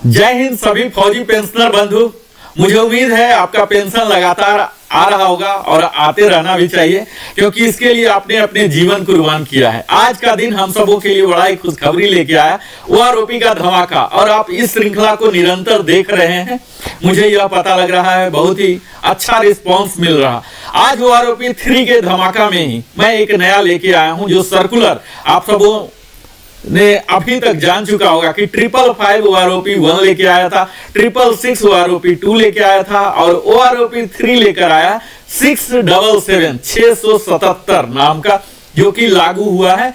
जय हिंद सभी फौजी पेंशनर बंधु। मुझे उम्मीद है आपका पेंशन लगातार आ रहा होगा और आते रहना भी चाहिए, क्योंकि इसके लिए आपने अपने जीवन कुर्बान किया है। आज का दिन हम सबों के लिए बड़ा ही खुशखबरी लेके आया, ओआरओपी का धमाका। और आप इस श्रृंखला को निरंतर देख रहे हैं, मुझे यह पता लग रहा है बहुत ही अच्छा रिस्पॉन्स मिल रहा। आज ओआरओपी 3 के धमाका में ही मैं एक नया लेके आया हूं, जो सर्कुलर आप सबों ने अभी तक जान चुका होगा कि 555 ओआरओपी 1 लेके आया था, 666 ओआरओपी 2 लेके आया था और ओआरओपी 3 लेकर आया 677 नाम का, जो कि लागू हुआ है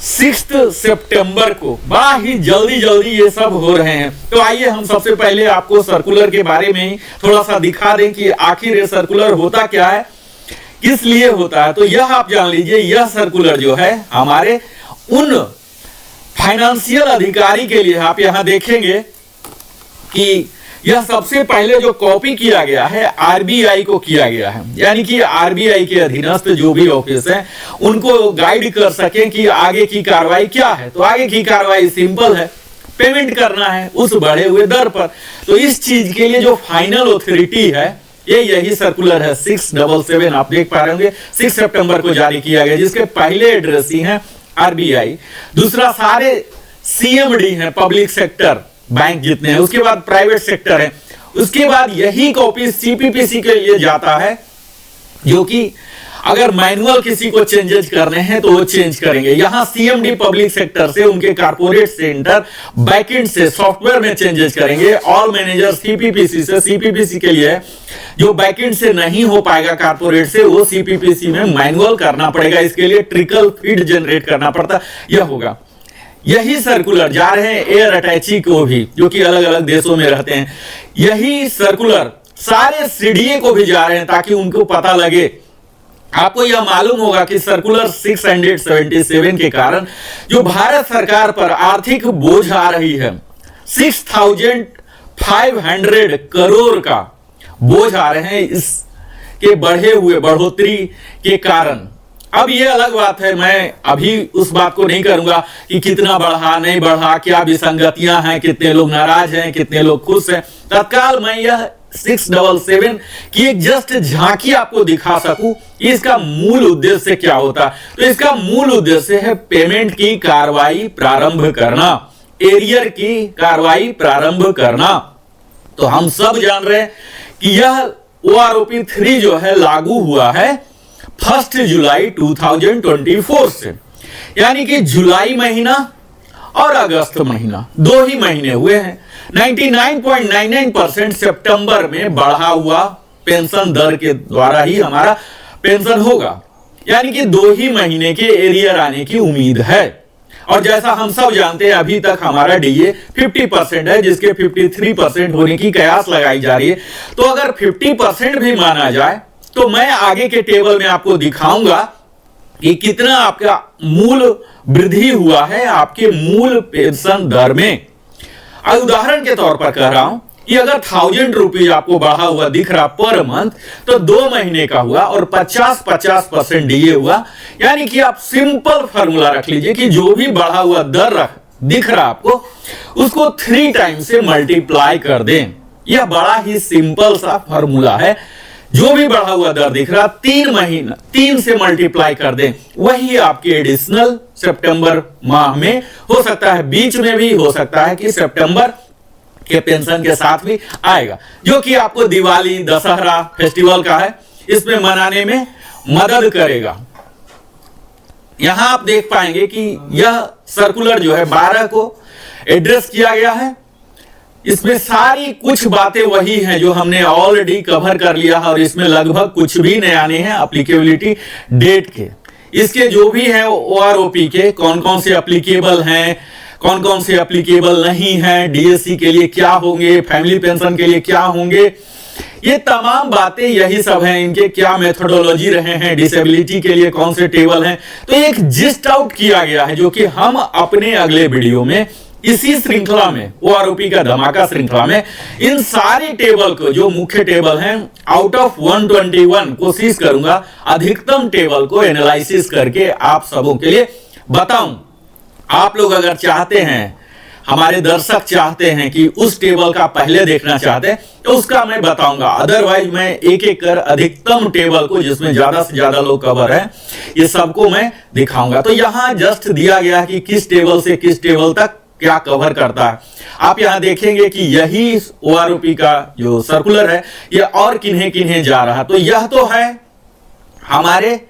6 सितंबर को। बड़ा ही जल्दी ये सब हो रहे हैं। तो आइए हम सबसे पहले आपको सर्कुलर के बारे में ही थोड़ा सा दिखा दें कि आखिर ये सर्कुलर होता क्या है, किस लिए होता है। तो यह आप जान लीजिए, यह सर्कुलर जो है हमारे उन फाइनेंशियल अधिकारी के लिए, आप यहां देखेंगे कि यह सबसे पहले जो कॉपी किया गया है आरबीआई को किया गया है, यानी कि आरबीआई के अधीनस्थ जो भी ऑफिस है उनको गाइड कर सकें कि आगे की कार्रवाई क्या है। तो आगे की कार्रवाई सिंपल है, पेमेंट करना है उस बढ़े हुए दर पर। तो इस चीज के लिए जो फाइनल अथॉरिटी है यही सर्कुलर है 677। आप देख पा रहे होंगे 6 सितंबर को जारी किया गया, जिसके पहले एड्रेस ही है आरबीआई, दूसरा सारे सीएमडी हैं, पब्लिक सेक्टर बैंक जितने हैं, उसके बाद प्राइवेट सेक्टर है, उसके बाद यही कॉपी सीपीपीसी के लिए जाता है, जो कि अगर मैनुअल किसी को चेंजेस करने हैं तो वो चेंज करेंगे। यहां सीएमडी पब्लिक सेक्टर से उनके कारपोरेट सेंटर बैकएंड से सॉफ्टवेयर में चेंजेस करेंगे। ऑल मैनेजर सीपीपीसी से, सीपीपीसी के लिए जो बैकएंड से नहीं हो पाएगा कारपोरेट से, वो सीपीपीसी में मैनुअल करना पड़ेगा। इसके लिए ट्रिकल फीड जनरेट करना पड़ता, यह होगा। यही सर्कुलर जा रहे हैं एयर अटैची को भी, जो कि अलग अलग देशों में रहते हैं। यही सर्कुलर सारे सीडीए को भी जा रहे हैं, ताकि उनको पता लगे। आपको यह मालूम होगा कि सर्कुलर 677 के कारण जो भारत सरकार पर आर्थिक बोझ आ रही है, 6500 करोड़ का बोझ आ रहे हैं इसके बढ़ोतरी के कारण। अब यह अलग बात है, मैं अभी उस बात को नहीं करूंगा कि कितना बढ़ा नहीं बढ़ा, क्या विसंगतियां हैं, कितने लोग नाराज हैं, कितने लोग खुश हैं। तत्काल मैं यह 677 की एक जस्ट झांकी आपको दिखा सकूं कि इसका मूल उद्देश्य क्या होता है। तो इसका मूल उद्देश्य है पेमेंट की कार्रवाई प्रारंभ करना, एरियर की कार्रवाई प्रारंभ करना। तो हम सब जान रहे हैं कि यह ओआरओपी 3 जो है लागू हुआ है 1 जुलाई 2024 से, यानी कि जुलाई महीना और अगस्त महीना 2 ही महीने हुए हैं। 99.99% सितंबर में बढ़ा हुआ पेंशन दर के द्वारा ही हमारा पेंशन होगा, यानी कि 2 ही महीने के एरियर आने की उम्मीद है। और जैसा हम सब जानते हैं, अभी तक हमारा डीए 50% है, जिसके 53% होने की कयास लगाई जा रही है। तो अगर 50% भी माना जाए तो मैं आगे के टेबल में आपको दिखाऊंगा कि कितना आपका मूल वृद्धि हुआ है आपके मूल पेंशन दर में। उदाहरण के तौर पर कह रहा हूं कि अगर 1000 रुपीज आपको बढ़ा हुआ दिख रहा पर मंथ, तो 2 महीने का हुआ और 50% डीए हुआ। यानी कि आप सिंपल फॉर्मूला रख लीजिए कि जो भी बढ़ा हुआ दर दिख रहा आपको, उसको 3 टाइम से मल्टीप्लाई कर दें। यह बड़ा ही सिंपल सा फॉर्मूला है। जो भी बढ़ा हुआ दर दिख रहा 3 से मल्टीप्लाई कर दें, वही आपके एडिशनल सितंबर माह में हो सकता है, बीच में भी हो सकता है कि सितंबर के पेंशन के साथ भी आएगा, जो कि आपको दिवाली दशहरा फेस्टिवल का है, इसमें मनाने में मदद करेगा। यहां आप देख पाएंगे कि यह सर्कुलर जो है 12 को एड्रेस किया गया है। इसमें सारी कुछ बातें वही हैं जो हमने ऑलरेडी कवर कर लिया है, और इसमें लगभग कुछ भी नया नहीं है एप्लीकेबिलिटी डेट के। इसके जो भी हैं ओआरओपी के कौन कौन से एप्लीकेबल हैं, कौन कौन से एप्लीकेबल नहीं हैं, डीएससी के लिए क्या होंगे, फैमिली पेंशन के लिए क्या होंगे, ये तमाम बातें यही सब हैं। इनके क्या मेथोडोलॉजी रहे हैं, डिसेबिलिटी के लिए कौन से टेबल हैं, तो एक जिस्ट आउट किया गया है, जो कि हम अपने अगले वीडियो में इसी श्रृंखला में, ओआरओपी का धमाका श्रृंखला में, इन सारे टेबल को, जो मुख्य टेबल हैं, आउट ऑफ 121 कोशिश करूंगा अधिकतम टेबल को एनालिसिस करके आप सबों के लिए बताऊं। आप लोग अगर चाहते हैं हमारे दर्शक चाहते हैं कि उस टेबल का पहले देखना चाहते हैं तो उसका मैं बताऊंगा, अदरवाइज मैं एक एक कर अधिकतम टेबल को जिसमें ज्यादा से ज्यादा लोग कवर है ये सबको मैं दिखाऊंगा। तो यहां जस्ट दिया गया है कि किस टेबल से किस टेबल तक क्या कवर करता है। आप यहां देखेंगे कि यही OROP का जो सर्कुलर है ये और किन्हें किन्हें जा रहा, तो यह तो है हमारे।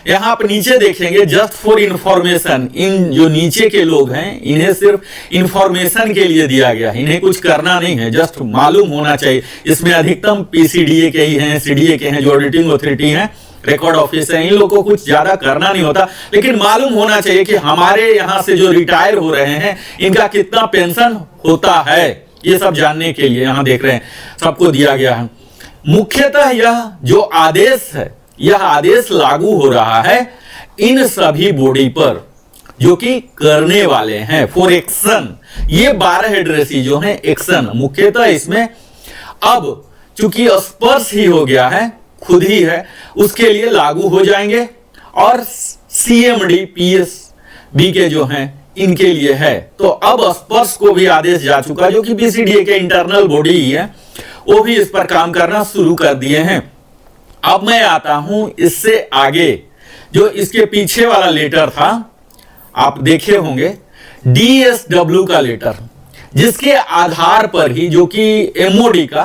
यहां आप नीचे देखेंगे जस्ट फॉर इंफॉर्मेशन, इन जो नीचे के लोग हैं इन्हें सिर्फ इंफॉर्मेशन के लिए दिया गया है, इन्हें कुछ करना नहीं है, जस्ट मालूम होना चाहिए। इसमें अधिकतम PCDA के ही हैं, CDA के हैं, जो ऑडिटिंग अथॉरिटी हैं, रिकॉर्ड ऑफिस है, इन लोगों को कुछ ज्यादा करना नहीं होता, लेकिन मालूम होना चाहिए कि हमारे यहां से जो रिटायर हो रहे हैं इनका कितना पेंशन होता है, ये सब जानने के लिए यहां देख रहे हैं सबको दिया गया है। मुख्यतः यह जो आदेश है यह आदेश लागू हो रहा है इन सभी बॉडी पर जो कि करने वाले हैं फॉर एक्शन। ये 12 एड्रेसी जो हैं एक्शन, मुख्यतः इसमें अब चूंकि स्पर्श ही हो गया है, खुद ही है, उसके लिए लागू हो जाएंगे। और CMD PSB के जो हैं इनके लिए है, तो अब स्पर्श को भी आदेश जा चुका जो कि PCDA के इंटरनल बॉडी ही है, वो भी इस पर काम करना शुरू कर दिए हैं। अब मैं आता हूं इससे आगे, जो इसके पीछे वाला लेटर था आप देखे होंगे, DSW का लेटर, जिसके आधार पर ही जो कि MOD का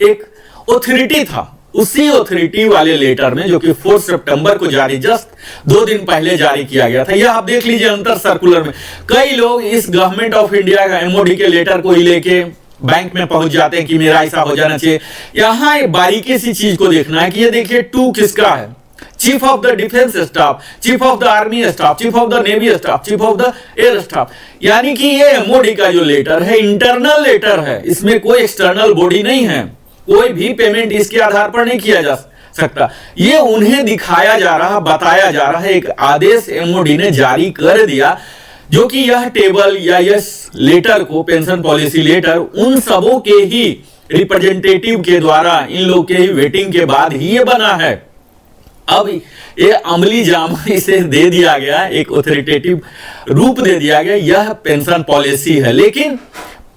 एक ऑथोरिटी था, उसी ऑथोरिटी वाले लेटर में जो कि 4 सितंबर को जारी, जस्ट 2 दिन पहले जारी किया गया था। यह आप देख लीजिए अंतर सर्कुलर में कई लोग इस गवर्नमेंट ऑफ इंडिया का MOD के लेटर को ही लेके बैंक में पहुंच जाते हैं कि मेरा ऐसा हो जाना चाहिए। यहां एक बारीकी सी चीज को देखना है कि ये देखिए 2 किसका है, chief of the defence staff, chief of the army staff, chief of the navy staff, chief of the air staff, यानी कि ये MOD का जो लेटर है इंटरनल लेटर है, इसमें कोई एक्सटर्नल बॉडी नहीं है, कोई भी पेमेंट इसके आधार पर नहीं किया जा सकता। ये उन्हें दिखाया जा रहा, बताया जा रहा है, एक आदेश MOD ने जारी कर दिया जो कि यह टेबल या यह लेटर को, पेंशन पॉलिसी लेटर, उन सबों के ही रिप्रेजेंटेटिव के द्वारा, इन लोग के ही वेटिंग के बाद ही ये बना है। अब ये अमली जामा इसे दे दिया गया, एक ऑथोरिटेटिव रूप दे दिया गया, यह पेंशन पॉलिसी है, लेकिन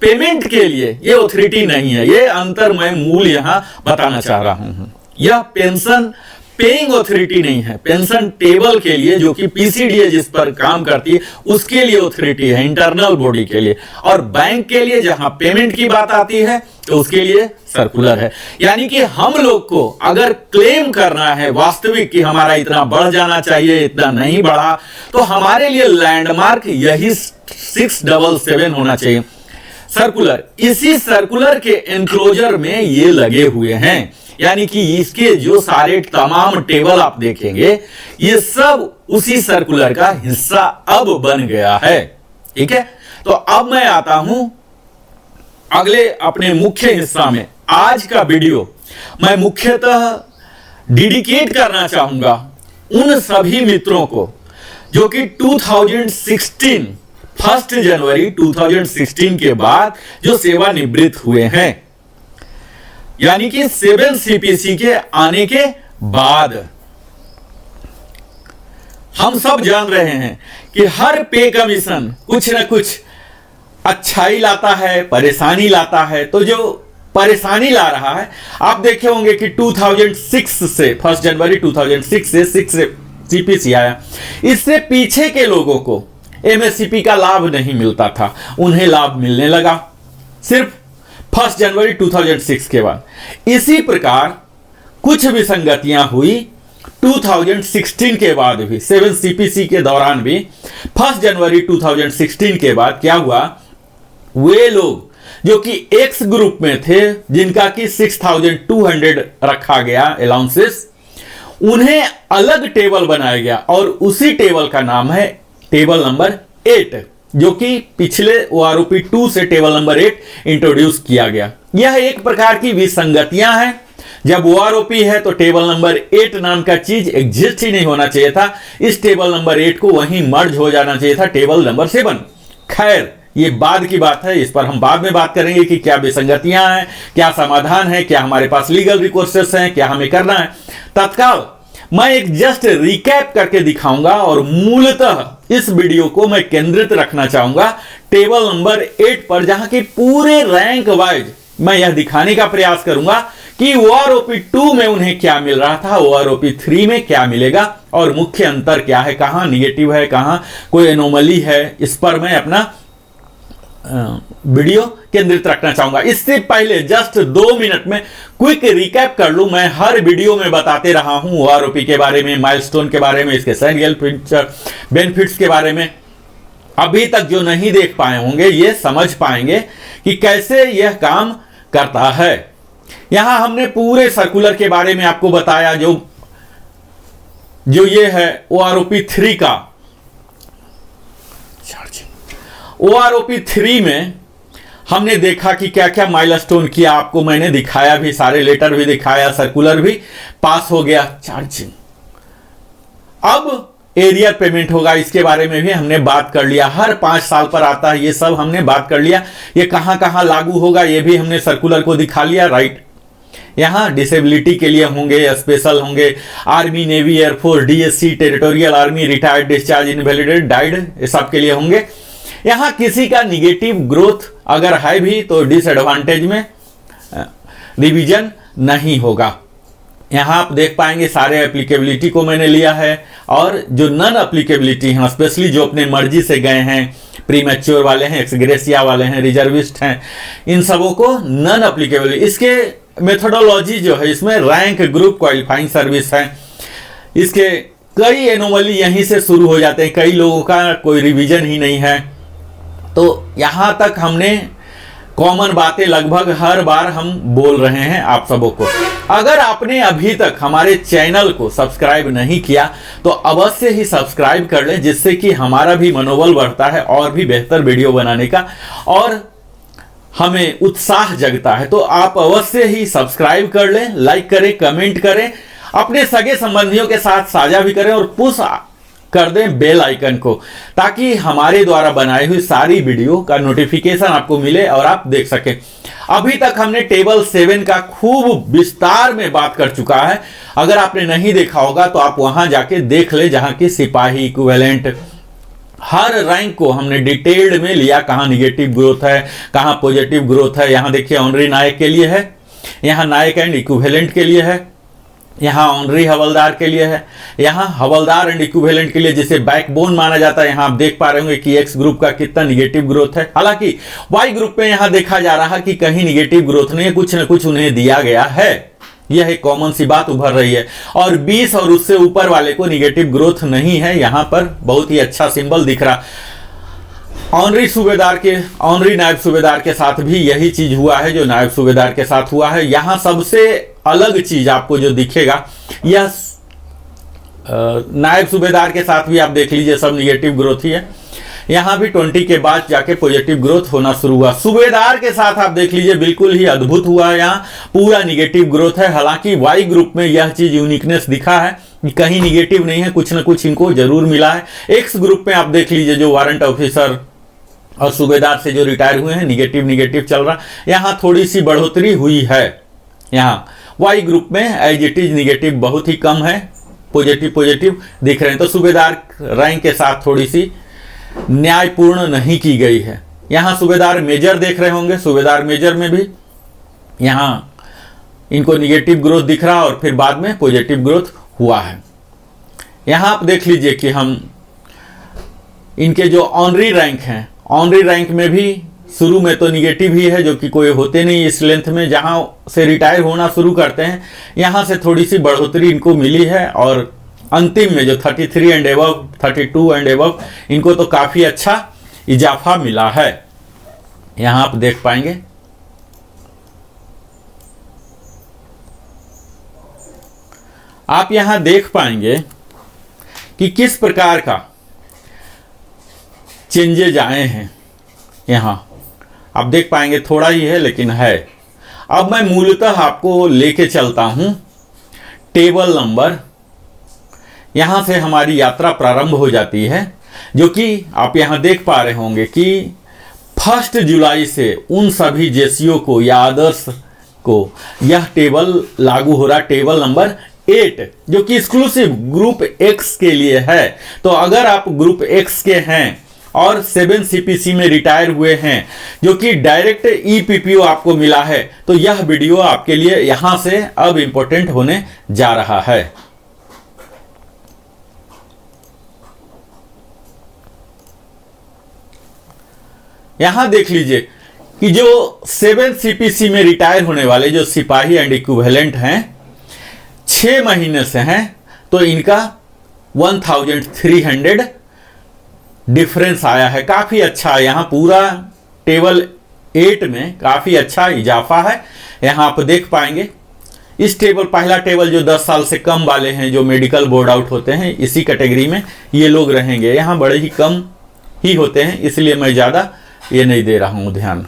पेमेंट के लिए ये ऑथोरिटी नहीं है। ये अंतर मैं मूल यहां बताना चाह रहा हूं। यह पेंशन पेइंग ऑथोरिटी नहीं है, पेंशन टेबल के लिए जो कि PCDA जिस पर काम करती है उसके लिए ऑथोरिटी है, इंटरनल बॉडी के लिए। और बैंक के लिए जहां पेमेंट की बात आती है तो उसके लिए सर्कुलर है। यानी कि हम लोग को अगर क्लेम करना है वास्तविक कि हमारा इतना बढ़ जाना चाहिए, इतना नहीं बढ़ा, तो हमारे लिए लैंडमार्क यही 677 होना चाहिए सर्कुलर। इसी सर्कुलर के एनक्लोजर में ये लगे हुए हैं, यानी कि इसके जो सारे तमाम टेबल आप देखेंगे ये सब उसी सर्कुलर का हिस्सा अब बन गया है। ठीक है, तो अब मैं आता हूं अगले अपने मुख्य हिस्सा में। आज का वीडियो मैं मुख्यतः डेडिकेट करना चाहूंगा उन सभी मित्रों को जो कि 2016 1 जनवरी 2016 के बाद जो सेवानिवृत्त हुए हैं, यानी कि 7 CPC के आने के बाद। हम सब जान रहे हैं कि हर पे कमीशन कुछ ना कुछ अच्छाई लाता है, परेशानी लाता है। तो जो परेशानी ला रहा है, आप देखे होंगे कि 2006 से 1 जनवरी 2006 से 6 CPC आया। इससे पीछे के लोगों को MSCP का लाभ नहीं मिलता था, उन्हें लाभ मिलने लगा सिर्फ 1 जनवरी 2006 के बाद। इसी प्रकार कुछ विसंगतियां हुई 2016 के बाद भी, 7 CPC के दौरान भी। 1 जनवरी 2016 के बाद क्या हुआ, वे लोग जो कि X ग्रुप में थे जिनका कि 6200 रखा गया अलाउंसेस, उन्हें अलग टेबल बनाया गया और उसी टेबल का नाम है टेबल नंबर 8, जो कि पिछले OROP 2 से टेबल नंबर 8 इंट्रोड्यूस किया गया। यह एक प्रकार की विसंगतियां हैं। जब OROP है तो टेबल नंबर 8 नाम का चीज एग्जिस्ट ही नहीं होना चाहिए था। इस टेबल नंबर 8 को वहीं मर्ज हो जाना चाहिए था टेबल नंबर 7। खैर, ये बाद की बात है, इस पर हम बाद में बात करेंगे कि क्या विसंगतियां हैं, क्या समाधान है, क्या हमारे पास लीगल रिकोर्सेस हैं, क्या हमें करना है। तत्काल मैं एक जस्ट रिकैप करके दिखाऊंगा और मूलतः इस वीडियो को मैं केंद्रित रखना चाहूंगा टेबल नंबर 8 पर, जहां की पूरे रैंक वाइज मैं यह दिखाने का प्रयास करूंगा कि OROP 2 में उन्हें क्या मिल रहा था, OROP 3 में क्या मिलेगा और मुख्य अंतर क्या है, कहां निगेटिव है, कहां कोई एनोमली है। इस पर मैं अपना वीडियो केंद्रित रखना चाहूंगा। इससे पहले जस्ट 2 मिनट में क्विक रिकैप कर लूं। मैं हर वीडियो में बताते रहा हूं OROP के बारे में, माइलस्टोन के बारे में, इसके सैरियल बेनिफिट्स के बारे में। अभी तक जो नहीं देख पाए होंगे ये समझ पाएंगे कि कैसे यह काम करता है। यहां हमने पूरे सर्कुलर के बारे में आपको बताया, जो ये है OROP 3 का OROP 3 में हमने देखा कि क्या क्या माइलस्टोन किया, आपको मैंने दिखाया भी, सारे लेटर भी दिखाया, सर्कुलर भी पास हो गया। चार्जिंग अब एरियर पेमेंट होगा, इसके बारे में भी हमने बात कर लिया। हर 5 साल पर आता है, ये सब हमने बात कर लिया। ये कहां कहां लागू होगा ये भी हमने सर्कुलर को दिखा लिया, राइट। यहां डिसेबिलिटी के लिए होंगे, स्पेशल होंगे, army, navy, air force, DSC, territorial army, retired, discharge, invalidate, died, ये सब के लिए होंगे। यहां किसी का निगेटिव ग्रोथ अगर है भी तो डिसएडवांटेज में रिवीजन नहीं होगा। यहां आप देख पाएंगे सारे एप्लीकेबिलिटी को मैंने लिया है, और जो नॉन एप्लीकेबिलिटी हैं, स्पेशली जो अपने मर्जी से गए हैं, प्रीमैच्योर वाले हैं, एक्सग्रेसिया वाले हैं, रिजर्विस्ट हैं, इन सबों को नॉन एप्लीकेबल। इसके मेथोडोलॉजी जो है, इसमें रैंक, ग्रुप, क्वालिफाइंग सर्विस है, इसके कई एनोमली यहीं से शुरू हो जाते हैं। कई लोगों का कोई रिवीजन ही नहीं है। तो यहां तक हमने कॉमन बातें लगभग हर बार हम बोल रहे हैं आप सबों को। अगर आपने अभी तक हमारे चैनल को सब्सक्राइब नहीं किया तो अवश्य ही सब्सक्राइब कर लें, जिससे कि हमारा भी मनोबल बढ़ता है और भी बेहतर वीडियो बनाने का, और हमें उत्साह जगता है। तो आप अवश्य ही सब्सक्राइब कर लें, लाइक करें, कमेंट करें, अपने सगे संबंधियों के साथ साझा भी करें, और पुश कर दें बेल आइकन को, ताकि हमारे द्वारा बनाई हुई सारी वीडियो का नोटिफिकेशन आपको मिले और आप देख सकें। अभी तक हमने टेबल 7 का खूब विस्तार में बात कर चुका है। अगर आपने नहीं देखा होगा तो आप वहां जाके देख ले, जहां की सिपाही, इक्विवेलेंट, हर रैंक को हमने डिटेल्ड में लिया, कहां निगेटिव ग्रोथ है, कहां पॉजिटिव ग्रोथ है। यहां देखिए ऑनरी नायक के लिए है, यहां नायक एंड इक्विवेलेंट के लिए है, यहां ऑनरी हवलदार के लिए है, यहां हवलदार एंड इक्विवेलेंट के लिए, जिसे बैकबोन माना जाता है। यहां आप देख पा रहे होंगे कि एक्स ग्रुप का कितना निगेटिव ग्रोथ है। हालांकि वाई ग्रुप में यहां देखा जा रहा है कि कहीं निगेटिव ग्रोथ नहीं है, कुछ न कुछ उन्हें दिया गया है। यह एक कॉमन सी बात उभर रही है। और 20 और उससे ऊपर वाले को निगेटिव ग्रोथ नहीं है। यहां पर बहुत ही अच्छा सिंबल दिख रहा। ऑनरी सूबेदार के, ऑनरी नायब सूबेदार के साथ भी यही चीज हुआ है जो नायब सूबेदार के साथ हुआ है। यहां सबसे अलग चीज आपको जो दिखेगा, यह नायब सूबेदार के साथ भी आप देख लीजिए, सब निगेटिव ग्रोथ ही है। यहां भी 20 के बाद जाके पॉजिटिव ग्रोथ होना शुरू हुआ। सूबेदार के साथ आप देख लीजिए, बिल्कुल ही अद्भुत हुआ है, यहाँ पूरा निगेटिव ग्रोथ है। हालांकि वाई ग्रुप में यह चीज यूनिकनेस दिखा है कि कहीं निगेटिव नहीं है, कुछ न कुछ इनको जरूर मिला है। एक्स ग्रुप में आप देख लीजिए, जो वारंट ऑफिसर और सूबेदार से जो रिटायर हुए हैं, निगेटिव चल रहा। यहाँ थोड़ी सी बढ़ोतरी हुई है। यहाँ वाई ग्रुप में एज इट इज निगेटिव बहुत ही कम है, पॉजिटिव दिख रहे हैं। तो सूबेदार रैंक के साथ थोड़ी सी न्यायपूर्ण नहीं की गई है। यहाँ सूबेदार मेजर देख रहे होंगे, सूबेदार मेजर में भी यहाँ इनको निगेटिव ग्रोथ दिख रहा और फिर बाद में पॉजिटिव ग्रोथ हुआ है। यहाँ आप देख लीजिए कि हम इनके जो ऑनरी रैंक हैं, ऑनरी रैंक में भी शुरू में तो निगेटिव ही है, जो कि कोई होते नहीं इस लेंथ में। जहां से रिटायर होना शुरू करते हैं, यहां से थोड़ी सी बढ़ोतरी इनको मिली है, और अंतिम में जो 33 एंड एबव, 32 एंड एबव, इनको तो काफी अच्छा इजाफा मिला है। यहां आप देख पाएंगे। आप यहां देख पाएंगे कि किस प्रकार का चेंजेज आए हैं। यहां आप देख पाएंगे, थोड़ा ही है लेकिन है। अब मैं मूलतः आपको लेके चलता हूं टेबल नंबर, यहां से हमारी यात्रा प्रारंभ हो जाती है, जो कि आप यहां देख पा रहे होंगे कि 1 जुलाई से उन सभी जेसीओ को या अदर्स को यह टेबल लागू हो रहा। टेबल नंबर 8 जो कि एक्सक्लूसिव ग्रुप एक्स के लिए है। तो अगर आप ग्रुप एक्स के हैं और 7 CPC में रिटायर हुए हैं जो कि डायरेक्ट EPPO आपको मिला है, तो यह वीडियो आपके लिए यहां से अब इंपॉर्टेंट होने जा रहा है। यहां देख लीजिए कि जो 7 CPC में रिटायर होने वाले जो सिपाही एंड इक्विवेलेंट हैं 6 महीने से हैं, तो इनका 1300 डिफरेंस आया है। काफी अच्छा, यहां पूरा टेबल 8 में काफी अच्छा इजाफा है। यहां आप देख पाएंगे इस टेबल, पहला टेबल जो 10 साल से कम वाले हैं जो मेडिकल बोर्ड आउट होते हैं, इसी कैटेगरी में ये लोग रहेंगे। यहां बड़े ही कम ही होते हैं, इसलिए मैं ज्यादा ये नहीं दे रहा हूं ध्यान।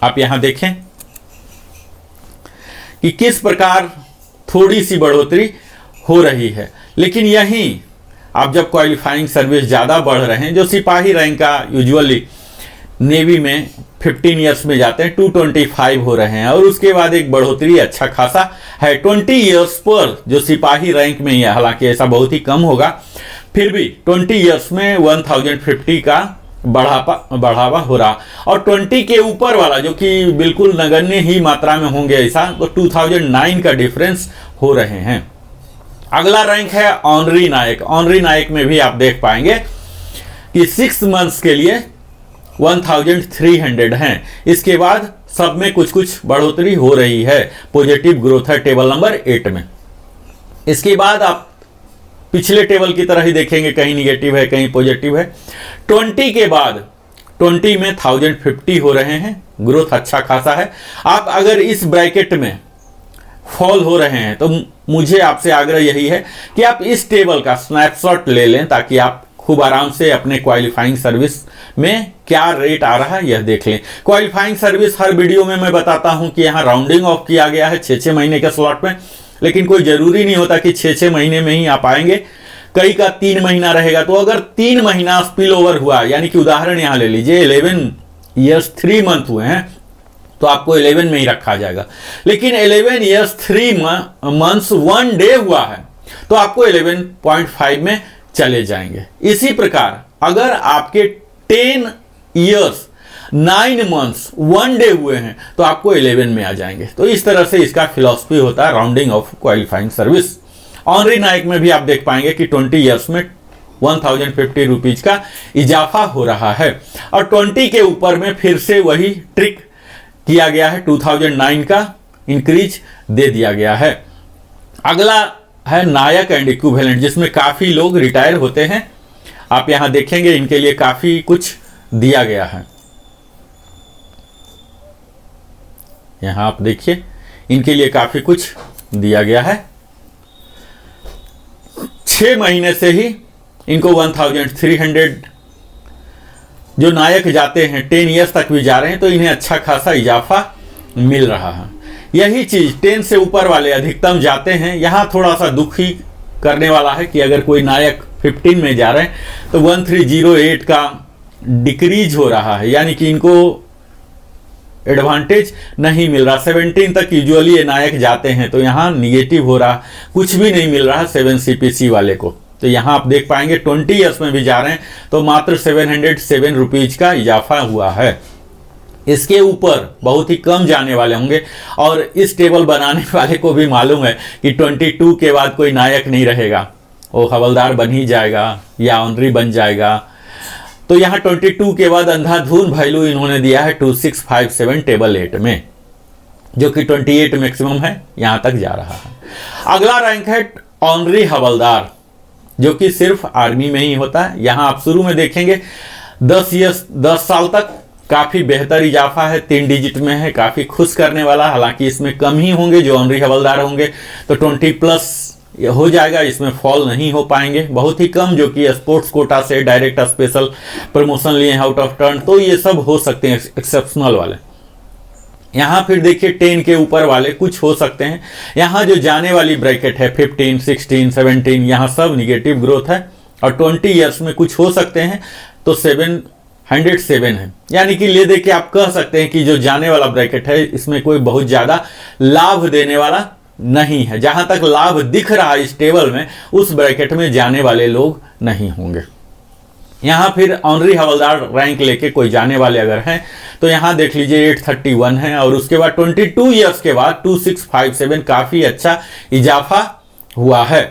आप यहां देखें कि किस प्रकार थोड़ी सी बढ़ोतरी हो रही है। लेकिन यहीं आप जब क्वालिफाइंग सर्विस ज़्यादा बढ़ रहे हैं, जो सिपाही रैंक का यूजुअली नेवी में 15 ईयर्स में जाते हैं 225 हो रहे हैं, और उसके बाद एक बढ़ोतरी अच्छा खासा है 20 ईयर्स पर जो सिपाही रैंक में ही है। हालांकि ऐसा बहुत ही कम होगा, फिर भी 20 ईयर्स में 1050 का बढ़ावा हो रहा। और 20 के ऊपर वाला जो कि बिल्कुल नगण्य ही मात्रा में होंगे ऐसा, तो 2009 का डिफरेंस हो रहे हैं। अगला रैंक है ऑनरी नायक। ऑनरी नायक में भी आप देख पाएंगे कि 6 मंथ्स के लिए 1300 हैं। इसके बाद सब में कुछ कुछ बढ़ोतरी हो रही है, पॉजिटिव ग्रोथ है टेबल नंबर 8 में। इसके बाद आप पिछले टेबल की तरह ही देखेंगे, कहीं निगेटिव है कहीं पॉजिटिव है। 20 के बाद 20 में 1050 हो रहे हैं, ग्रोथ अच्छा खासा है। आप अगर इस ब्रैकेट में फॉल हो रहे हैं तो मुझे आपसे आग्रह यही है कि आप इस टेबल का स्नैपशॉट ले लें, ताकि आप खूब आराम से अपने क्वालिफाइंग सर्विस में क्या रेट आ रहा है यह देख लें। क्वालिफाइंग सर्विस हर वीडियो में मैं बताता हूं कि यहाँ राउंडिंग ऑफ किया गया है 6-6 महीने के स्लॉट में, लेकिन कोई जरूरी नहीं होता कि 6-6 महीने में ही आप आएंगे। कई का 3 महीना रहेगा, तो अगर 3 महीना स्पिल ओवर हुआ, यानी कि उदाहरण यहां ले लीजिए 11 ईयर्स 3 मंथ हुए हैं, तो आपको 11 में ही रखा जाएगा। लेकिन 11 ईयर्स 3 मंथ्स 1 डे हुआ है, तो आपको 11.5 में चले जाएंगे। इसी प्रकार अगर आपके 10 ईयर्स 9 मंथ्स 1 डे हुए हैं, तो आपको 11 में आ जाएंगे। तो इस तरह से इसका फिलॉसफी होता है rounding off qualifying service. Honorary Naik में भी आप देख पाएंगे कि 20 ईयर्स में 1050 रुपीज का इजाफा हो रहा है, और 20 के ऊपर में फिर से वही ट्रिक किया गया है, 2009 का इंक्रीज दे दिया गया है। अगला है नायक एंड इक्विवेलेंट, जिसमें काफी लोग रिटायर होते हैं। आप यहां देखेंगे इनके लिए काफी कुछ दिया गया है। यहां आप देखिए इनके लिए काफी कुछ दिया गया है। 6 महीने से ही इनको 1300 जो नायक जाते हैं 10 ईयर्स तक भी जा रहे हैं, तो इन्हें अच्छा खासा इजाफा मिल रहा है। यही चीज 10 से ऊपर वाले अधिकतम जाते हैं। यहां थोड़ा सा दुख ही करने वाला है कि अगर कोई नायक 15 में जा रहे हैं तो 1308 का डिक्रीज हो रहा है, यानी कि इनको एडवांटेज नहीं मिल रहा। 17 तक यूजुअली ये नायक जाते हैं, तो यहाँ निगेटिव हो रहा, कुछ भी नहीं मिल रहा 7 CPC वाले को। तो यहाँ आप देख पाएंगे 20 ईयर्स में भी जा रहे हैं तो मात्र 707 रुपीज का इजाफा हुआ है। इसके ऊपर बहुत ही कम जाने वाले होंगे, और इस टेबल बनाने वाले को भी मालूम है कि 22 के बाद कोई नायक नहीं रहेगा, वो हवलदार बन ही जाएगा या ऑनरी बन जाएगा। तो यहाँ 22 के बाद अंधाधुन वैल्यू इन्होंने दिया है 2657 टेबल 8 में, जो कि 28 मैक्सिमम है, यहां तक जा रहा है। अगला रैंक है ऑनरी हवलदार, जो कि सिर्फ आर्मी में ही होता है। यहां आप शुरू में देखेंगे 10 साल तक काफी बेहतर इजाफा है, 3 डिजिट में है, काफी खुश करने वाला। हालांकि इसमें कम ही होंगे जो ऑनरी हवलदार होंगे, तो 20+ हो जाएगा, इसमें फॉल नहीं हो पाएंगे। बहुत ही कम जो कि स्पोर्ट्स कोटा से डायरेक्ट स्पेशल प्रमोशन लिए आउट ऑफ टर्न, तो ये सब हो सकते हैं एक्सेप्शनल वाले। यहाँ फिर देखिए 10 के ऊपर वाले कुछ हो सकते हैं। यहाँ जो जाने वाली ब्रैकेट है 15, 16, 17, यहाँ सब निगेटिव ग्रोथ है, और 20 ईयर्स में कुछ हो सकते हैं, तो 707 है। यानी कि ले दे के आप कह सकते हैं कि जो जाने वाला ब्रैकेट है इसमें कोई बहुत ज्यादा लाभ देने वाला नहीं है। जहां तक लाभ दिख रहा है इस टेबल में, उस ब्रैकेट में जाने वाले लोग नहीं होंगे। यहाँ फिर ऑनरी हवलदार रैंक लेके कोई जाने वाले अगर हैं तो यहाँ देख लीजिए 831 है, और उसके बाद 22 ईयर्स के बाद 2657 काफ़ी अच्छा इजाफा हुआ है।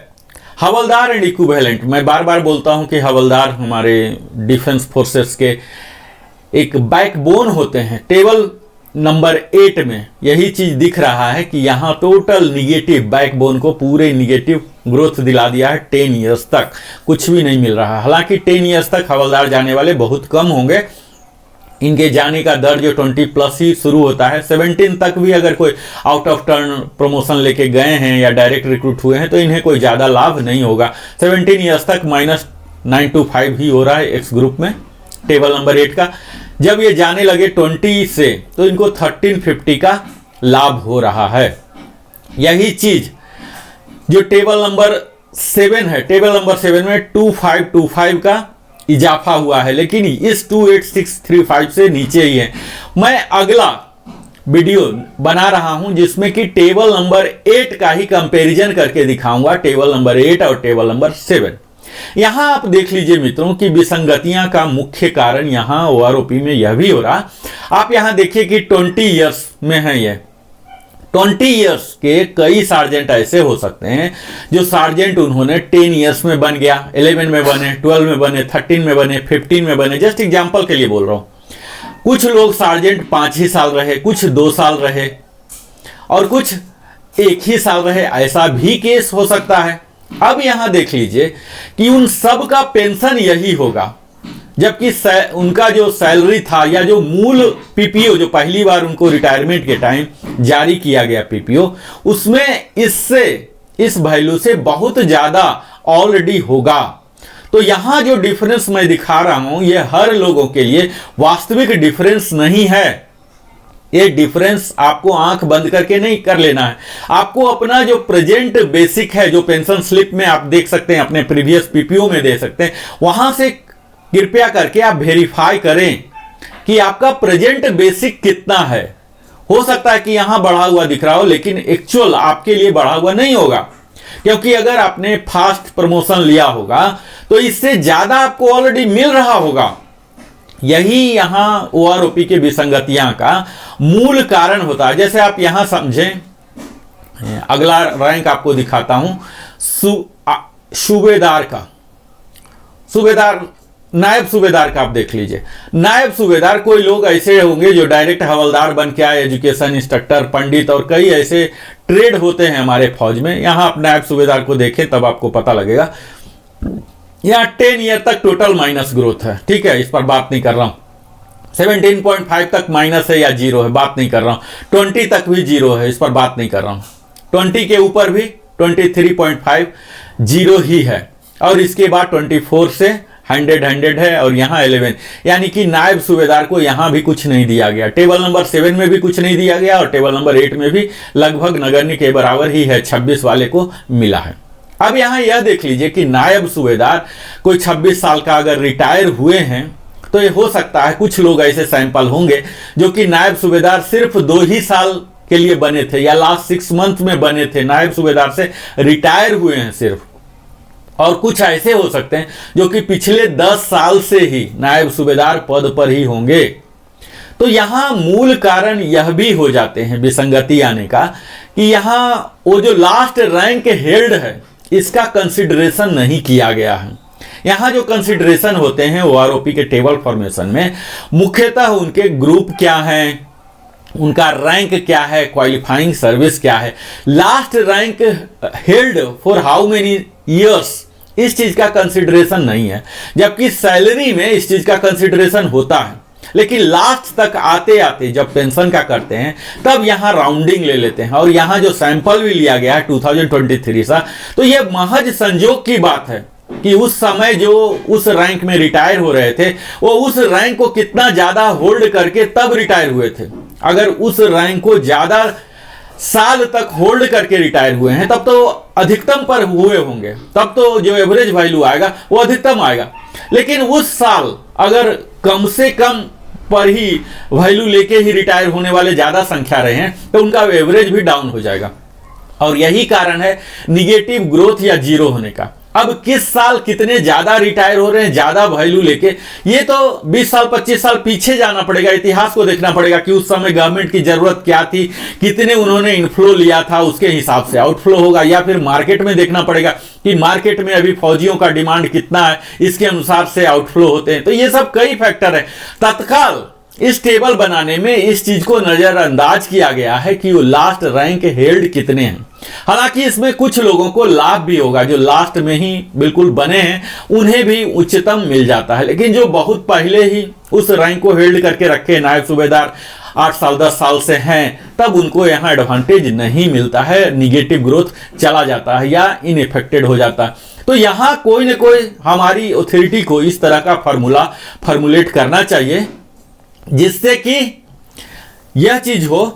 हवलदार एंड इक्विवेलेंट, मैं बार बार बोलता हूँ कि हवलदार हमारे डिफेंस फोर्सेस के एक बैकबोन होते हैं। टेबल नंबर 8 में यही चीज दिख रहा है कि यहाँ टोटल निगेटिव, बैकबोन को पूरे निगेटिव ग्रोथ दिला दिया है। 10 ईयर्स तक कुछ भी नहीं मिल रहा। हालांकि 10 ईयर्स तक हवलदार जाने वाले बहुत कम होंगे। इनके जाने का दर जो 20+ ही शुरू होता है। 17 तक भी अगर कोई आउट ऑफ टर्न प्रमोशन लेके गए हैं या डायरेक्ट रिक्रूट हुए हैं तो इन्हें कोई ज़्यादा लाभ नहीं होगा। 17 ईयर्स तक -925 ही हो रहा है एक्स ग्रुप में टेबल नंबर 8 का। जब ये जाने लगे 20 से तो इनको 1350 का लाभ हो रहा है। यही चीज जो टेबल नंबर 7 है, टेबल नंबर 7 में 2525 का इजाफा हुआ है, लेकिन इस 28635 से नीचे ही है। मैं अगला वीडियो बना रहा हूं जिसमें कि टेबल नंबर 8 का ही कंपैरिजन करके दिखाऊंगा, टेबल नंबर 8 और टेबल नंबर 7। यहां आप देख लीजिए मित्रों कि विसंगतियां का मुख्य कारण यहां ओआरओपी में यह भी हो रहा। आप यहां देखिए कि 20 ईयर्स में है ये 20 ईयर्स के कई सार्जेंट ऐसे हो सकते हैं जो सार्जेंट उन्होंने 10 ईयर्स में बन गया, 11 में बने, 12 में बने, 13 में बने, 15 में बने। जस्ट एग्जांपल के लिए बोल रहा हूं। कुछ लोग सार्जेंट 5 ही साल रहे, कुछ 2 साल रहे और कुछ 1 ही साल रहे। ऐसा भी केस हो सकता है। अब यहां देख लीजिए कि उन सब का पेंशन यही होगा, जबकि उनका जो सैलरी था या जो मूल पीपीओ जो पहली बार उनको रिटायरमेंट के टाइम जारी किया गया पीपीओ, उसमें इससे इस वैल्यू से बहुत ज्यादा ऑलरेडी होगा। तो यहां जो डिफरेंस मैं दिखा रहा हूं ये हर लोगों के लिए वास्तविक डिफरेंस नहीं है। ये डिफरेंस आपको आंख बंद करके नहीं कर लेना है। आपको अपना जो प्रेजेंट बेसिक है, जो पेंशन स्लिप में आप देख सकते हैं, अपने प्रीवियस पीपीओ में दे सकते हैं, वहां से कृपया करके आप वेरीफाई करें कि आपका प्रेजेंट बेसिक कितना है। हो सकता है कि यहां बढ़ा हुआ दिख रहा हो लेकिन एक्चुअल आपके लिए बढ़ा हुआ नहीं होगा, क्योंकि अगर आपने फास्ट प्रमोशन लिया होगा तो इससे ज्यादा आपको ऑलरेडी मिल रहा होगा। यही यहां ओआरओपी के विसंगतियां का मूल कारण होता है। जैसे आप यहां समझें, अगला रैंक आपको दिखाता हूं सूबेदार का, सूबेदार नायब सूबेदार का आप देख लीजिए। नायब सूबेदार कोई लोग ऐसे होंगे जो डायरेक्ट हवलदार बन के आए, एजुकेशन इंस्ट्रक्टर, पंडित और कई ऐसे ट्रेड होते हैं हमारे फौज में। यहां आप नायब सूबेदार को देखें तब आपको पता लगेगा। यहाँ 10 ईयर तक टोटल माइनस ग्रोथ है, ठीक है, इस पर बात नहीं कर रहा हूं। 17.5 तक माइनस है या जीरो है, बात नहीं कर रहा हूं। 20 तक भी जीरो है, इस पर बात नहीं कर रहा हूं। 20 के ऊपर भी 23.5 जीरो ही है, और इसके बाद 24 से 100 है, और यहाँ 11, यानी कि नायब सूबेदार को यहाँ भी कुछ नहीं दिया गया। टेबल नंबर 7 में भी कुछ नहीं दिया गया और टेबल नंबर 8 में भी लगभग नगण्य के बराबर ही है, 26 वाले को मिला है। अब यहाँ यह देख लीजिए कि नायब सूबेदार कोई 26 साल का अगर रिटायर हुए हैं तो ये हो सकता है कुछ लोग ऐसे सैंपल होंगे जो कि नायब सूबेदार सिर्फ 2 ही साल के लिए बने थे या लास्ट 6 मंथ में बने थे, नायब सूबेदार से रिटायर हुए हैं सिर्फ। और कुछ ऐसे हो सकते हैं जो कि पिछले 10 साल से ही नायब सूबेदार पद पर ही होंगे। तो यहां मूल कारण यह भी हो जाते हैं विसंगति आने का कि यहां वो जो लास्ट रैंक हेल्ड है इसका कंसिडरेशन नहीं किया गया है। यहां जो कंसिडरेशन होते हैं ओआरओपी के टेबल फॉर्मेशन में मुख्यतः उनके ग्रुप क्या हैं, उनका रैंक क्या है, क्वालिफाइंग सर्विस क्या है, last rank held for how many years, इस चीज का कंसिडरेशन नहीं है। जबकि सैलरी में इस चीज का कंसिडरेशन होता है, लेकिन लास्ट तक आते आते जब पेंशन का करते हैं तब यहां राउंडिंग ले लेते हैं। और यहां जो सैंपल भी लिया गया है 2023 सा, तो यह महज संजोग की बात है कि उस समय जो उस रैंक में रिटायर हो रहे थे वो उस रैंक को कितना ज्यादा होल्ड करके तब रिटायर हुए थे। अगर उस रैंक को ज्यादा साल तक होल्ड करके रिटायर हुए हैं तब तो अधिकतम पर हुए होंगे, तब तो जो एवरेज वैल्यू आएगा वो अधिकतम आएगा। लेकिन उस साल अगर कम से कम पर ही वैल्यू लेके ही रिटायर होने वाले ज्यादा संख्या रहे हैं तो उनका एवरेज भी डाउन हो जाएगा। और यही कारण है निगेटिव ग्रोथ या जीरो होने का। अब किस साल कितने ज्यादा रिटायर हो रहे हैं ज्यादा वैल्यू लेके, ये तो 20 साल 25 साल पीछे जाना पड़ेगा, इतिहास को देखना पड़ेगा कि उस समय गवर्नमेंट की जरूरत क्या थी, कितने उन्होंने इनफ्लो लिया था, उसके हिसाब से आउटफ्लो होगा। या फिर मार्केट में देखना पड़ेगा कि मार्केट में अभी फौजियों का डिमांड कितना है, इसके अनुसार से आउटफ्लो होते हैं। तो ये सब कई फैक्टर है। तत्काल इस टेबल बनाने में इस चीज को नजरअंदाज किया गया है कि वो लास्ट रैंक हेल्ड कितने हैं। हालांकि इसमें कुछ लोगों को लाभ भी होगा, जो लास्ट में ही बिल्कुल बने हैं उन्हें भी उच्चतम मिल जाता है, लेकिन जो बहुत पहले ही उस रैंक को हेल्ड करके रखे नायब सूबेदार 8 साल 10 साल से हैं, तब उनको यहाँ एडवांटेज नहीं मिलता है, निगेटिव ग्रोथ चला जाता है या इनइफेक्टेड हो जाता है। तो यहाँ कोई ना कोई हमारी अथॉरिटी को इस तरह का फॉर्मुलेट करना चाहिए जिससे कि यह चीज हो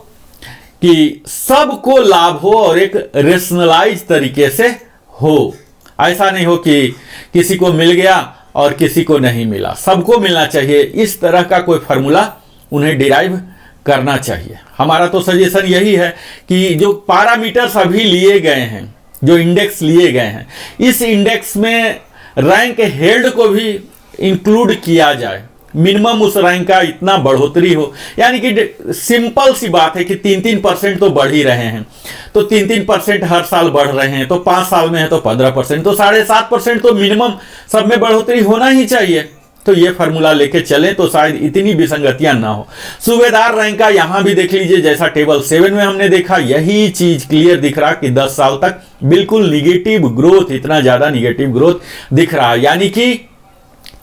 कि सबको लाभ हो और एक रेशनलाइज तरीके से हो। ऐसा नहीं हो कि किसी को मिल गया और किसी को नहीं मिला, सबको मिलना चाहिए। इस तरह का कोई फार्मूला उन्हें डिराइव करना चाहिए। हमारा तो सजेशन यही है कि जो पैरामीटर्स अभी लिए गए हैं, जो इंडेक्स लिए गए हैं, इस इंडेक्स में रैंक हेल्ड को भी इंक्लूड किया जाए। मिनिमम उस रैंक का इतना बढ़ोतरी हो, यानी कि सिंपल सी बात है कि 3-3% तो बढ़ ही रहे हैं, तो 3-3% हर साल बढ़ रहे हैं, तो 5 साल में है तो 15%, तो 7.5% तो मिनिमम सब में बढ़ोतरी होना ही चाहिए। तो ये फार्मूला लेके चलें तो शायद इतनी विसंगतियां ना हो। सूबेदार रैंक का यहां भी देख लीजिए, जैसा टेबल 7 में हमने देखा, यही चीज क्लियर दिख रहा कि 10 साल तक बिल्कुल निगेटिव ग्रोथ, इतना ज्यादा निगेटिव ग्रोथ दिख रहा है।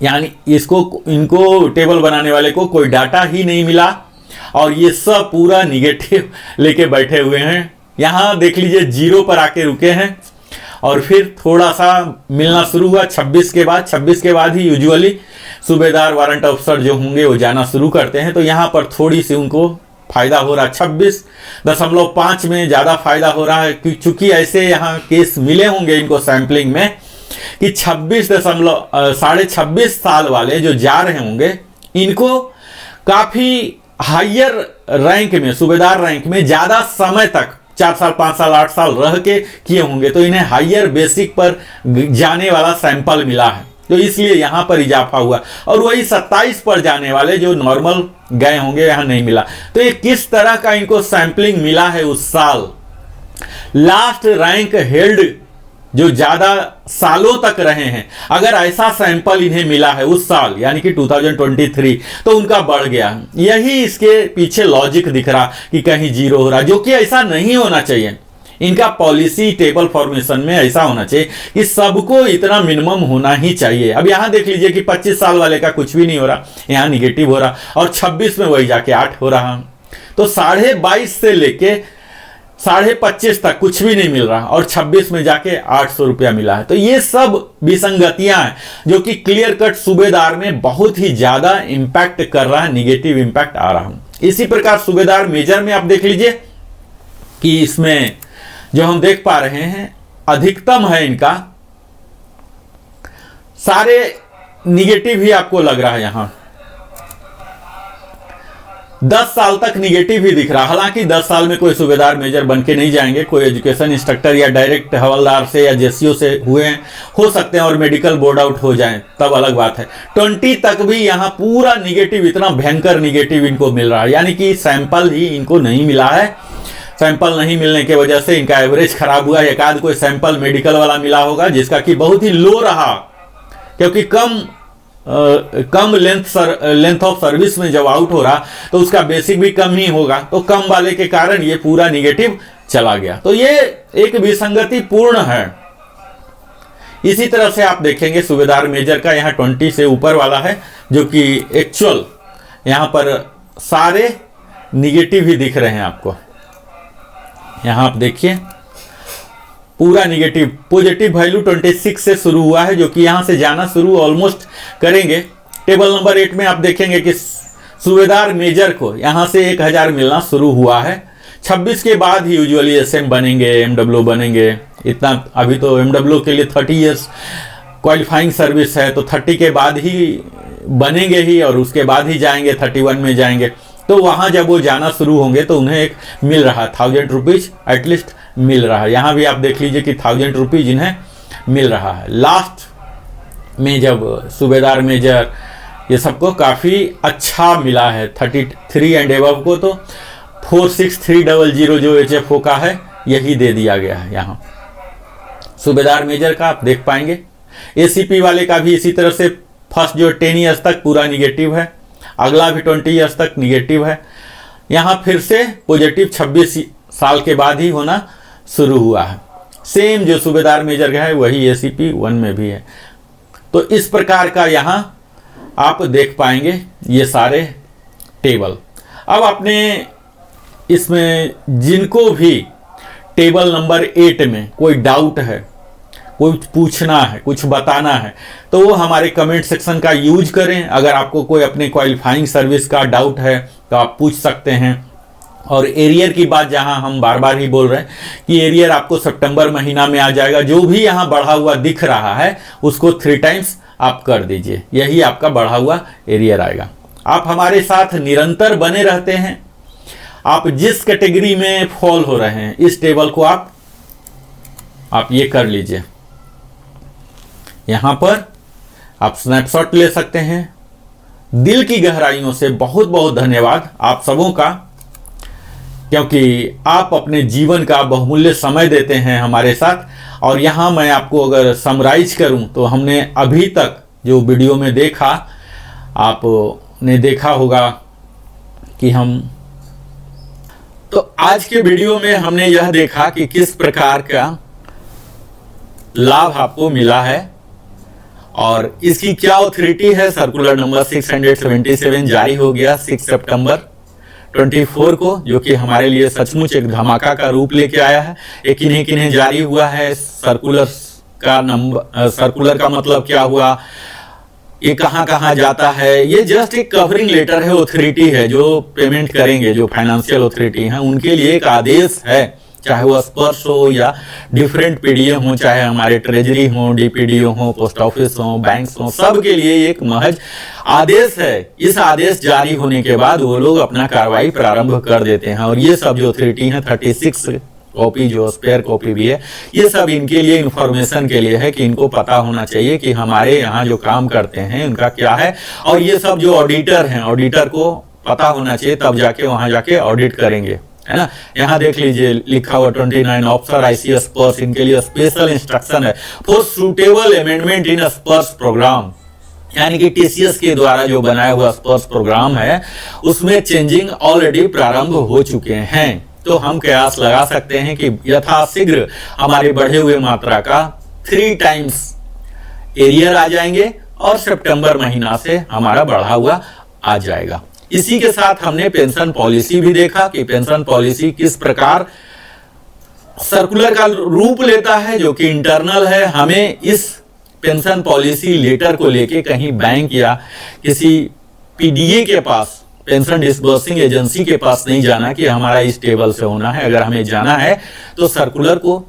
यानी इनको टेबल बनाने वाले को कोई डाटा ही नहीं मिला और ये सब पूरा निगेटिव लेके बैठे हुए हैं। यहां देख लीजिए 0 पर आके रुके हैं और फिर थोड़ा सा मिलना शुरू हुआ 26 के बाद ही यूजुअली सूबेदार वारंट अफसर जो होंगे वो जाना शुरू करते हैं। तो यहां पर थोड़ी सी उनको फायदा हो रहा है, 26.5 में ज्यादा फायदा हो रहा है, चूंकि ऐसे यहाँ केस मिले होंगे इनको सैंपलिंग में कि 26.5 साल वाले जो जा रहे होंगे, इनको काफी हायर रैंक में, सूबेदार रैंक में ज्यादा समय तक 4 साल 5 साल 8 साल रह के किए होंगे, तो इन्हें हायर बेसिक पर जाने वाला सैंपल मिला है, तो इसलिए यहां पर इजाफा हुआ। और वही 27 पर जाने वाले जो नॉर्मल गए होंगे यहां नहीं मिला। तो ये किस तरह का इनको सैंपलिंग मिला है उस साल, लास्ट रैंक हेल्ड जो ज्यादा सालों तक रहे हैं, अगर ऐसा सैंपल इन्हें मिला है उस साल यानी कि 2023, तो उनका बढ़ गया। यही इसके पीछे लॉजिक दिख रहा कि कहीं 0 हो रहा, जो कि ऐसा नहीं होना चाहिए। इनका पॉलिसी टेबल फॉर्मेशन में ऐसा होना चाहिए कि सबको इतना मिनिमम होना ही चाहिए। अब यहां देख लीजिए कि 25 साल वाले का कुछ भी नहीं हो रहा, यहां निगेटिव हो रहा, और 26 में वही जाके 8 हो रहा। तो 22.5 से लेके 25.5 तक कुछ भी नहीं मिल रहा और 26 में जाके 800 रुपया मिला है। तो ये सब विसंगतियां हैं जो कि क्लियर कट सूबेदार में बहुत ही ज्यादा इंपैक्ट कर रहा है, निगेटिव इंपैक्ट आ रहा है। इसी प्रकार सूबेदार मेजर में आप देख लीजिए कि इसमें जो हम देख पा रहे हैं अधिकतम है इनका, सारे निगेटिव ही आपको लग रहा है। यहां 10 साल तक निगेटिव ही दिख रहा। हालांकि 10 साल में कोई सूबेदार मेजर बन के नहीं जाएंगे, कोई एजुकेशन इंस्ट्रक्टर या डायरेक्ट हवलदार से या जेसीओ से हुए हो सकते हैं और मेडिकल बोर्ड आउट हो जाएं, तब अलग बात है। 20 तक भी यहाँ पूरा निगेटिव, इतना भयंकर निगेटिव इनको मिल रहा है, यानी कि सैंपल ही इनको नहीं मिला है। सैंपल नहीं मिलने की वजह से इनका एवरेज खराब हुआ। एक आध कोई सैंपल मेडिकल वाला मिला होगा जिसका कि बहुत ही लो रहा, क्योंकि कम लेंथ ऑफ सर्विस में जब आउट हो रहा तो उसका बेसिक भी कम ही होगा, तो कम वाले के कारण ये पूरा निगेटिव चला गया। तो ये एक विसंगति पूर्ण है। इसी तरह से आप देखेंगे सूबेदार मेजर का यहाँ 20 से ऊपर वाला है, जो कि एक्चुअल यहाँ पर सारे निगेटिव ही दिख रहे हैं आपको। यहाँ आप देखिए पूरा निगेटिव, पॉजिटिव वैल्यू 26 से शुरू हुआ है, जो कि यहां से जाना शुरू ऑलमोस्ट करेंगे। टेबल नंबर 8 में आप देखेंगे कि सूबेदार मेजर को यहां से 1000 मिलना शुरू हुआ है। 26 के बाद ही यूजुअली एसएम बनेंगे, एमडब्ल्यू बनेंगे। इतना अभी तो एमडब्ल्यू के लिए 30 इयर्स क्वालिफाइंग सर्विस है, तो 30 के बाद ही बनेंगे ही और उसके बाद ही जाएंगे, 31 में जाएंगे। तो वहां जब वो जाना शुरू होंगे तो उन्हें एक मिल रहा 1000 रुपीज एटलीस्ट मिल रहा है। यहाँ भी आप देख लीजिए कि 1000 रुपीज इन्हें मिल रहा है। लास्ट में जब सूबेदार मेजर ये सबको काफ़ी अच्छा मिला है, 33 एंड एबव को तो 46300 जो HFO का है यही दे दिया गया है। यहाँ सूबेदार मेजर का आप देख पाएंगे। ACP वाले का भी इसी तरह से फर्स्ट जो 10 ईयर्स तक पूरा निगेटिव है, अगला भी 20 ईयर्स तक निगेटिव है। यहाँ फिर से पॉजिटिव 26 साल के बाद ही होना शुरू हुआ है। सेम जो सूबेदार मेजर का है वही ACP 1 में भी है। तो इस प्रकार का यहाँ आप देख पाएंगे ये सारे टेबल। अब आपने इसमें जिनको भी टेबल नंबर 8 में कोई डाउट है, कुछ पूछना है, कुछ बताना है, तो वो हमारे कमेंट सेक्शन का यूज करें। अगर आपको कोई अपने क्वालिफाइंग सर्विस का डाउट है तो आप पूछ सकते हैं। और एरियर की बात जहां हम बार बार ही बोल रहे हैं कि एरियर आपको सितंबर महीना में आ जाएगा। जो भी यहां बढ़ा हुआ दिख रहा है उसको 3 टाइम्स आप कर दीजिए, यही आपका बढ़ा हुआ एरियर आएगा। आप हमारे साथ निरंतर बने रहते हैं। आप जिस कैटेगरी में फॉल हो रहे हैं इस टेबल को आप ये कर लीजिए। यहां पर आप स्नैपशॉट ले सकते हैं। दिल की गहराइयों से बहुत बहुत धन्यवाद आप सबों का, क्योंकि आप अपने जीवन का बहुमूल्य समय देते हैं हमारे साथ। और यहाँ मैं आपको अगर समराइज करूँ तो हमने अभी तक जो वीडियो में देखा, आपने देखा होगा कि तो आज के वीडियो में हमने यह देखा कि किस प्रकार का लाभ आपको मिला है और इसकी क्या ऑथोरिटी है। सर्कुलर नंबर 677 जारी हो गया 6 सितंबर 24 को, जो कि हमारे लिए सचमुच एक धमाका का रूप लेके आया है। ये किन्हीं किन्हीं जारी हुआ है। सर्कुलर का नंबर, सर्कुलर का मतलब क्या हुआ, ये कहाँ कहाँ जाता है, ये जस्ट एक कवरिंग लेटर है। ऑथोरिटी है जो पेमेंट करेंगे, जो फाइनेंशियल ऑथोरिटी है उनके लिए एक आदेश है, चाहे वो स्पर्श हो या डिफरेंट पीडीए हो, चाहे हमारे ट्रेजरी हो, डीपीडीओ हो, पोस्ट ऑफिस हो, बैंक्स हो, सब के लिए एक महज आदेश है। इस आदेश जारी होने के बाद वो लोग अपना कार्रवाई प्रारंभ कर देते हैं। और ये सब जो ऑथोरिटी है 36 कॉपी जो स्पेयर कॉपी भी है, ये सब इनके लिए इंफॉर्मेशन के लिए है कि इनको पता होना चाहिए कि हमारे यहाँ जो काम करते हैं उनका क्या है। और ये सब जो ऑडिटर हैं, ऑडिटर को पता होना चाहिए, तब जाके वहां जाके ऑडिट करेंगे, है ना। यहाँ देख लीजिए लिखा हुआ 29 ऑफिसर ICS स्पर्श, इनके लिए स्पेशल इंस्ट्रक्शन है फॉर सुटेबल अमेंडमेंट इन स्पर्श प्रोग्राम, यानी कि TCS के द्वारा जो बनाया हुआ स्पर्श प्रोग्राम है उसमें चेंजिंग ऑलरेडी प्रारंभ हो चुके हैं। तो हम कयास लगा सकते हैं कि यथाशीघ्र हमारे बढ़े हुए मात्रा का 3 टाइम्स एरियर आ जाएंगे और सितंबर महीना से हमारा बढ़ा हुआ आ जाएगा। इसी के साथ हमने पेंशन पॉलिसी भी देखा कि पेंशन पॉलिसी किस प्रकार सर्कुलर का रूप लेता है, जो कि इंटरनल है। हमें इस पेंशन पॉलिसी लेटर को लेके कहीं बैंक या किसी PDA के पास, पेंशन डिस्बर्सिंग एजेंसी के पास नहीं जाना कि हमारा इस टेबल से होना है। अगर हमें जाना है तो सर्कुलर को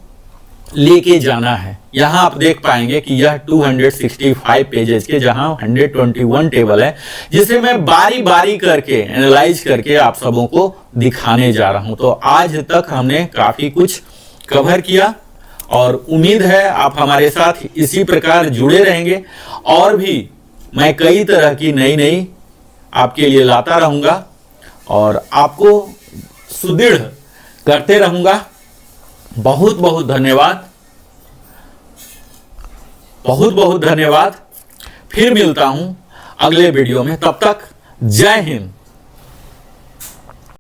लेके जाना है। यहां आप देख पाएंगे कि यह 265 पेजेस के जहां 121 टेबल है, जिसे मैं बारी बारी करके एनालाइज करके आप सबों को दिखाने जा रहा हूं। तो आज तक हमने काफी कुछ कवर किया और उम्मीद है आप हमारे साथ इसी प्रकार जुड़े रहेंगे। और भी मैं कई तरह की नई आपके लिए लाता रहूंगा और आपको सुदृढ़ करते रहूंगा। बहुत बहुत धन्यवाद, बहुत बहुत धन्यवाद। फिर मिलता हूं अगले वीडियो में, तब तक जय हिंद।